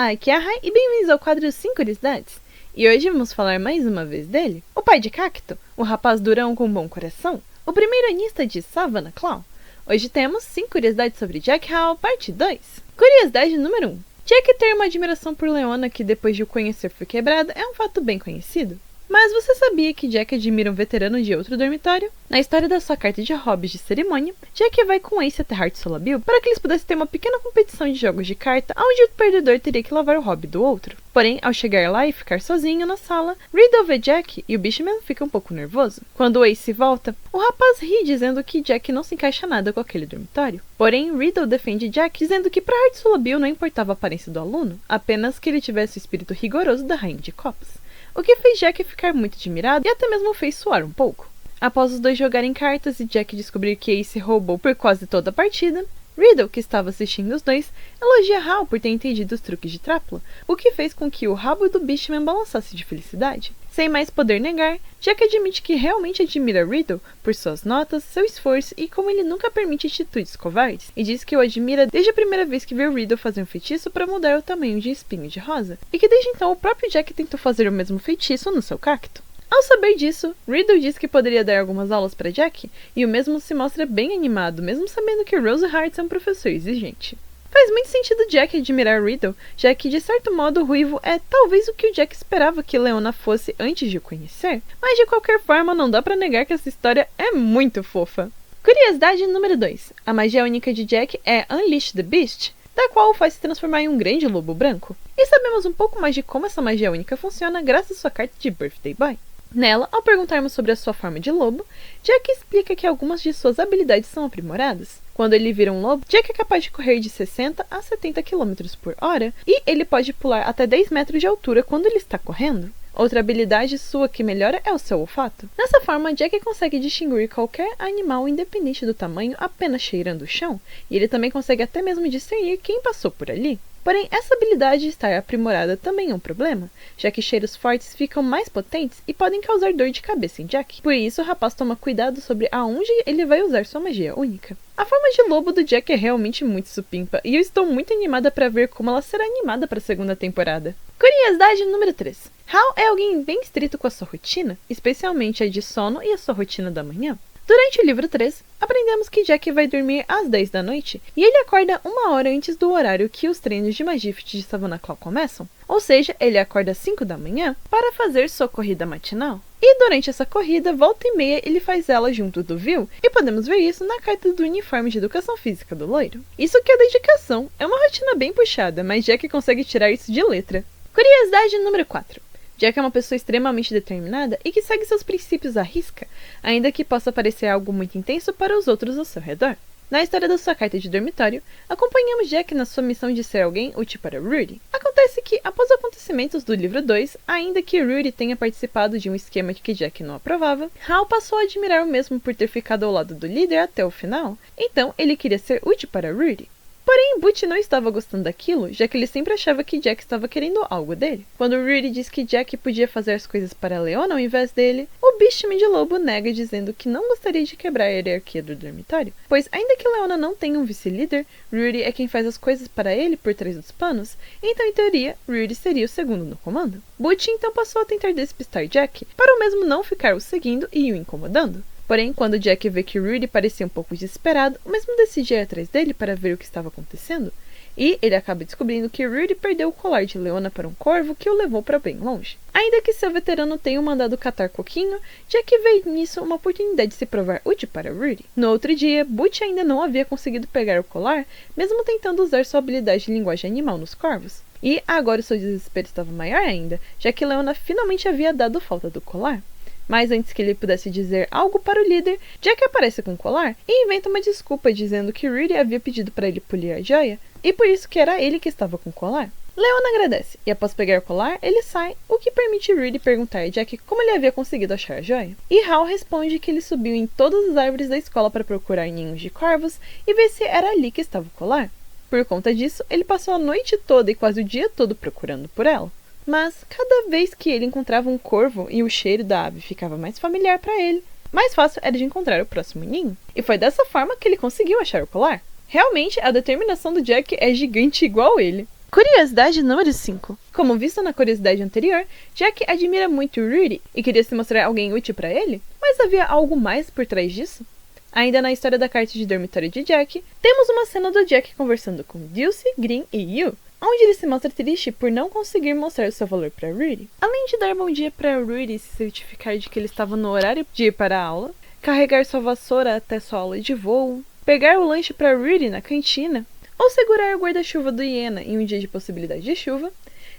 Olá, aqui é a Rai e bem-vindos ao quadro 5 Curiosidades. E hoje vamos falar mais uma vez dele, o pai de Cacto, o rapaz durão com bom coração, o primeiro anista de Savannah Claw. Hoje temos 5 curiosidades sobre Jack Hall, parte 2. Curiosidade número 1. Jack ter uma admiração por Leona que depois de o conhecer foi quebrada é um fato bem conhecido. Mas você sabia que Jack admira um veterano de outro dormitório? Na história da sua carta de hobbies de cerimônia, Jack vai com Ace até Heart Solabil para que eles pudessem ter uma pequena competição de jogos de carta onde o perdedor teria que lavar o hobby do outro. Porém, ao chegar lá e ficar sozinho na sala, Riddle vê Jack e o Bishman fica um pouco nervoso. Quando Ace volta, o rapaz ri dizendo que Jack não se encaixa nada com aquele dormitório. Porém, Riddle defende Jack dizendo que para Heart Solabil não importava a aparência do aluno, apenas que ele tivesse o espírito rigoroso da Rainha de Copas. O que fez Jack ficar muito admirado e até mesmo fez suar um pouco. Após os dois jogarem cartas e Jack descobrir que Ace roubou por quase toda a partida, Riddle, que estava assistindo os dois, elogia Hal por ter entendido os truques de trápula, o que fez com que o rabo do Bishman balançasse de felicidade. Sem mais poder negar, Jack admite que realmente admira Riddle por suas notas, seu esforço e como ele nunca permite atitudes covardes, e diz que o admira desde a primeira vez que viu Riddle fazer um feitiço para mudar o tamanho de espinho de rosa, e que desde então o próprio Jack tentou fazer o mesmo feitiço no seu cacto. Ao saber disso, Riddle diz que poderia dar algumas aulas para Jack, e o mesmo se mostra bem animado, mesmo sabendo que Rose Hart é um professor exigente. Faz muito sentido Jack admirar Riddle, já que de certo modo o Ruivo é talvez o que o Jack esperava que Leona fosse antes de o conhecer, mas de qualquer forma não dá pra negar que essa história é muito fofa. Curiosidade número 2. A magia única de Jack é Unleash the Beast, da qual o faz se transformar em um grande lobo branco. E sabemos um pouco mais de como essa magia única funciona graças à sua carta de Birthday Boy. Nela, ao perguntarmos sobre a sua forma de lobo, Jack explica que algumas de suas habilidades são aprimoradas. Quando ele vira um lobo, Jack é capaz de correr de 60 a 70 km por hora e ele pode pular até 10 metros de altura quando ele está correndo. Outra habilidade sua que melhora é o seu olfato. Dessa forma, Jack consegue distinguir qualquer animal independente do tamanho apenas cheirando o chão, e ele também consegue até mesmo discernir quem passou por ali. Porém, essa habilidade de estar aprimorada também é um problema, já que cheiros fortes ficam mais potentes e podem causar dor de cabeça em Jack. Por isso, o rapaz toma cuidado sobre aonde ele vai usar sua magia única. A forma de lobo do Jack é realmente muito supimpa, e eu estou muito animada para ver como ela será animada para a segunda temporada. Curiosidade número 3. Hal é alguém bem estrito com a sua rotina, especialmente a de sono e a sua rotina da manhã. Durante o livro 3, aprendemos que Jack vai dormir às 10 da noite e ele acorda 1 hora antes do horário que os treinos de Magift de Savannah Claw começam. Ou seja, ele acorda às 5 da manhã para fazer sua corrida matinal. E durante essa corrida, volta e meia, ele faz ela junto do Vil, e podemos ver isso na carta do uniforme de educação física do loiro. Isso que é dedicação, é uma rotina bem puxada, mas Jack consegue tirar isso de letra. Curiosidade número 4. Jack é uma pessoa extremamente determinada e que segue seus princípios à risca, ainda que possa parecer algo muito intenso para os outros ao seu redor. Na história da sua carta de dormitório, acompanhamos Jack na sua missão de ser alguém útil para Rudy. Acontece que, após os acontecimentos do livro 2, ainda que Rudy tenha participado de um esquema que Jack não aprovava, Hal passou a admirar o mesmo por ter ficado ao lado do líder até o final, então ele queria ser útil para Rudy. Porém, Butch não estava gostando daquilo, já que ele sempre achava que Jack estava querendo algo dele. Quando Rudy diz que Jack podia fazer as coisas para Leona ao invés dele, o Bishman de Lobo nega dizendo que não gostaria de quebrar a hierarquia do dormitório, pois ainda que Leona não tenha um vice-líder, Rudy é quem faz as coisas para ele por trás dos panos, então em teoria, Rudy seria o segundo no comando. Butch então passou a tentar despistar Jack, para o mesmo não ficar o seguindo e o incomodando. Porém, quando Jack vê que Rudy parecia um pouco desesperado, o mesmo decide ir atrás dele para ver o que estava acontecendo. E ele acaba descobrindo que Rudy perdeu o colar de Leona para um corvo que o levou para bem longe. Ainda que seu veterano tenha o mandado catar coquinho, Jack vê nisso uma oportunidade de se provar útil para Rudy. No outro dia, Butch ainda não havia conseguido pegar o colar, mesmo tentando usar sua habilidade de linguagem animal nos corvos. E agora o seu desespero estava maior ainda, já que Leona finalmente havia dado falta do colar. Mas antes que ele pudesse dizer algo para o líder, Jack aparece com o colar e inventa uma desculpa dizendo que Rudy havia pedido para ele polir a joia e por isso que era ele que estava com o colar. Leona agradece e após pegar o colar, ele sai, o que permite Rudy perguntar a Jack como ele havia conseguido achar a joia. E Hal responde que ele subiu em todas as árvores da escola para procurar ninhos de corvos e ver se era ali que estava o colar. Por conta disso, ele passou a noite toda e quase o dia todo procurando por ela. Mas, cada vez que ele encontrava um corvo e o cheiro da ave ficava mais familiar para ele, mais fácil era de encontrar o próximo ninho. E foi dessa forma que ele conseguiu achar o colar. Realmente, a determinação do Jack é gigante igual ele. Curiosidade número 5. Como visto na curiosidade anterior, Jack admira muito Rudy e queria se mostrar alguém útil para ele, mas havia algo mais por trás disso? Ainda na história da carta de dormitório de Jack, temos uma cena do Jack conversando com Dulce, Green e Yu, onde ele se mostra triste por não conseguir mostrar o seu valor para Rudy. Além de dar bom dia para Rudy e se certificar de que ele estava no horário de ir para a aula, carregar sua vassoura até sua aula de voo, pegar o lanche para Rudy na cantina, ou segurar o guarda-chuva do Iena em um dia de possibilidade de chuva,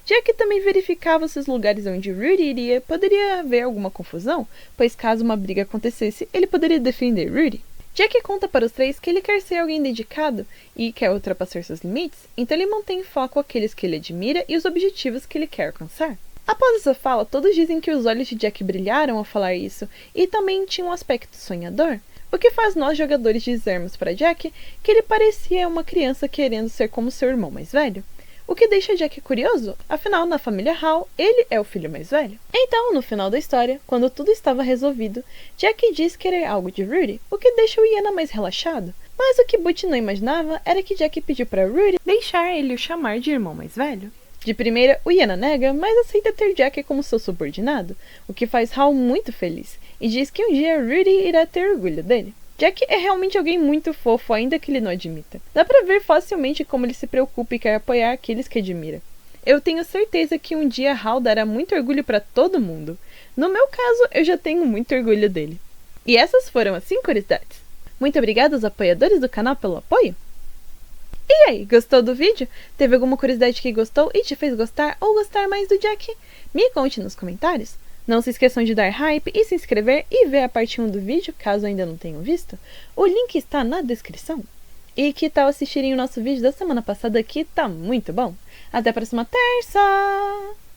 Jack também verificava se os lugares onde Rudy iria poderia haver alguma confusão, pois caso uma briga acontecesse, ele poderia defender Rudy. Jack conta para os três que ele quer ser alguém dedicado e quer ultrapassar seus limites, então ele mantém em foco aqueles que ele admira e os objetivos que ele quer alcançar. Após essa fala, todos dizem que os olhos de Jack brilharam ao falar isso e também tinha um aspecto sonhador, o que faz nós jogadores dizermos para Jack que ele parecia uma criança querendo ser como seu irmão mais velho. O que deixa Jack curioso, afinal, na família Hall, ele é o filho mais velho. Então, no final da história, quando tudo estava resolvido, Jack diz querer algo de Rudy, o que deixa o Iena mais relaxado. Mas o que Butch não imaginava era que Jack pediu para Rudy deixar ele o chamar de irmão mais velho. De primeira, o Iena nega, mas aceita ter Jack como seu subordinado, o que faz Hall muito feliz, e diz que um dia Rudy irá ter orgulho dele. Jack é realmente alguém muito fofo, ainda que ele não admita. Dá pra ver facilmente como ele se preocupa e quer apoiar aqueles que admira. Eu tenho certeza que um dia Hal dará muito orgulho pra todo mundo. No meu caso, eu já tenho muito orgulho dele. E essas foram as 5 curiosidades. Muito obrigada aos apoiadores do canal pelo apoio. E aí, gostou do vídeo? Teve alguma curiosidade que gostou e te fez gostar ou gostar mais do Jack? Me conte nos comentários. Não se esqueçam de dar hype e se inscrever e ver a parte 1 do vídeo, caso ainda não tenham visto. O link está na descrição. E que tal assistirem o nosso vídeo da semana passada que tá muito bom? Até a próxima terça!